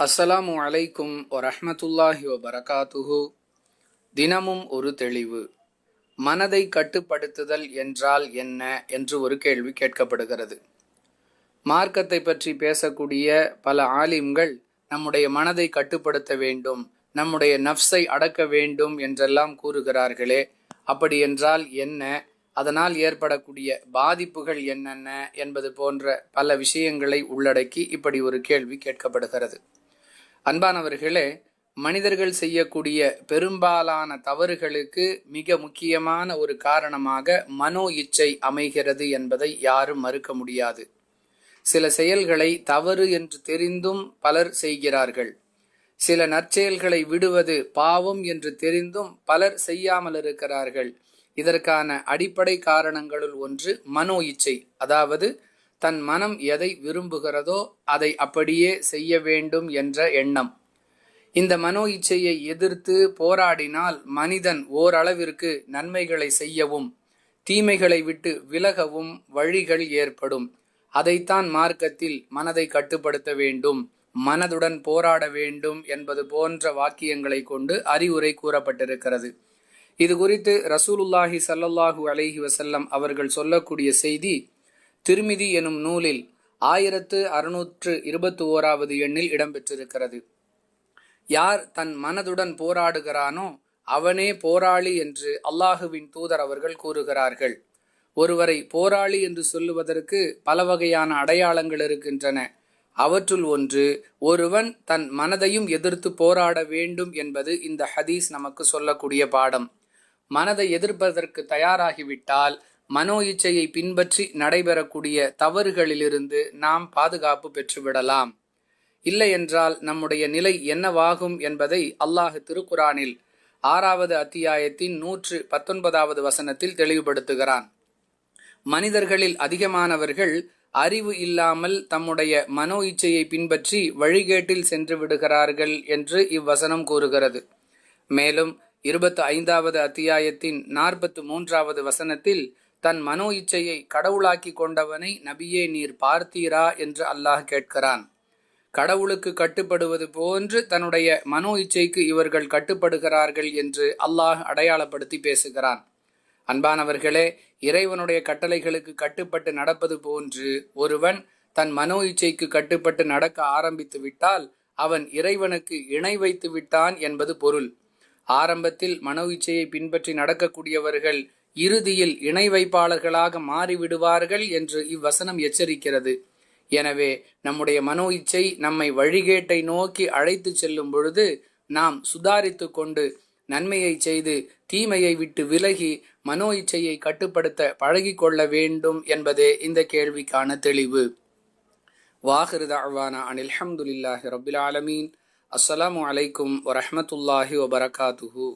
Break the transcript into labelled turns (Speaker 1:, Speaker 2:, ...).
Speaker 1: அஸ்ஸலாமு அலைக்கும் வரஹ்மத்துல்லாஹி வபரகாத்துஹு. தினமும் ஒரு தெளிவு. மனதை கட்டுப்படுத்துதல் என்றால் என்ன என்று ஒரு கேள்வி கேட்கப்படுகிறது. மார்க்கத்தை பற்றி பேசக்கூடிய பல ஆலிம்கள் நம்முடைய மனதை கட்டுப்படுத்த வேண்டும், நம்முடைய நஃப்ஸை அடக்க வேண்டும் என்றெல்லாம் கூறுகிறார்களே, அப்படி என்றால் என்ன, அதனால் ஏற்படக்கூடிய பாதிப்புகள் என்னென்ன என்பது போன்ற பல விஷயங்களை உள்ளடக்கி இப்படி ஒரு கேள்வி கேட்கப்படுகிறது. அன்பானவர்களே, மனிதர்கள் செய்யக்கூடிய பெரும்பாலான தவறுகளுக்கு மிக முக்கியமான ஒரு காரணமாக மனோ இச்சை அமைகிறது என்பதை யாரும் மறுக்க முடியாது. சில செயல்களை தவறு என்று தெரிந்தும் பலர் செய்கிறார்கள். சில நற்செயல்களை விடுவது பாவம் என்று தெரிந்தும் பலர் செய்யாமல் இருக்கிறார்கள். இதற்கான அடிப்படை காரணங்களுள் ஒன்று மனோ இச்சை, அதாவது தன் மனம் எதை விரும்புகிறதோ அதை அப்படியே செய்ய வேண்டும் என்ற எண்ணம். இந்த மனோ இச்சையை எதிர்த்து போராடினால் மனிதன் ஓரளவிற்கு நன்மைகளை செய்யவும் தீமைகளை விட்டு விலகவும் வழிகள் ஏற்படும். அதைத்தான் மார்க்கத்தில் மனதை கட்டுப்படுத்த வேண்டும், மனதுடன் போராட வேண்டும் என்பது போன்ற வாக்கியங்களை கொண்டு அறிவுரை கூறப்பட்டிருக்கிறது. இது குறித்து ரசூலுல்லாஹி ஸல்லல்லாஹு அலைஹி வஸல்லம் அவர்கள் சொல்லக்கூடிய செய்தி திருமிதி எனும் நூலில் 1621 எண்ணில் இடம்பெற்றிருக்கிறது. யார் தன் மனதுடன் போராடுகிறானோ அவனே போராளி என்று அல்லாஹுவின் தூதர் அவர்கள் கூறுகிறார்கள். ஒருவரை போராளி என்று சொல்லுவதற்கு பல வகையான அடையாளங்கள் இருக்கின்றன. அவற்றுள் ஒன்று, ஒருவன் தன் மனதையும் எதிர்த்து போராட வேண்டும் என்பது இந்த ஹதீஸ் நமக்கு சொல்லக்கூடிய பாடம். மனதை எதிர்ப்பதற்கு தயாராகிவிட்டால் மனோ இச்சையை பின்பற்றி நடைபெறக்கூடிய தவறுகளிலிருந்து நாம் பாதுகாப்பு பெற்றுவிடலாம். இல்லை என்றால் நம்முடைய நிலை என்னவாகும் என்பதை அல்லாஹ் திருக்குரானில் 6வது அத்தியாயத்தின் 119வது வசனத்தில் தெளிவுபடுத்துகிறான். மனிதர்களில் அதிகமானவர்கள் அறிவு இல்லாமல் தம்முடைய மனோ இச்சையை பின்பற்றி வழிகேட்டில் சென்று விடுகிறார்கள் என்று இவ்வசனம் கூறுகிறது. மேலும் 25வது அத்தியாயத்தின் 43வது வசனத்தில் தன் மனோ இச்சையை கடவுளாக்கி கொண்டவனை நபியே நீர் பார்த்தீரா என்று அல்லாஹ் கேட்கிறான். கடவுளுக்கு கட்டுப்படுவது போன்று தன்னுடைய மனோ இச்சைக்கு இவர்கள் கட்டுப்படுகிறார்கள் என்று அல்லாஹ் அடையாளப்படுத்தி பேசுகிறான். அன்பானவர்களே, இறைவனுடைய கட்டளைகளுக்கு கட்டுப்பட்டு நடப்பது போன்று ஒருவன் தன் மனோ இச்சைக்கு கட்டுப்பட்டு நடக்க ஆரம்பித்து விட்டால் அவன் இறைவனுக்கு இணை வைத்து விட்டான் என்பது பொருள். ஆரம்பத்தில் மனோ இச்சையை பின்பற்றி நடக்கக்கூடியவர்கள் இறுதியில் இணை வைப்பாளர்களாக மாறிவிடுவார்கள் என்று இவ்வசனம் எச்சரிக்கிறது. எனவே நம்முடைய மனோ இச்சை நம்மை வழிகேட்டை நோக்கி அழைத்து செல்லும் பொழுது நாம் சுதாரித்து கொண்டு நன்மையை செய்து தீமையை விட்டு விலகி மனோ இச்சையை கட்டுப்படுத்த பழகி கொள்ள வேண்டும் என்பதே இந்த கேள்விக்கான தெளிவு. வாஹிரு தஅவானா அனில் ஹம்துலில்லாஹி ரப்பில் ஆலமீன். அஸ்ஸலாமு அலைக்கும் வரஹ்மத்துல்லாஹி வபரகாத்துஹு.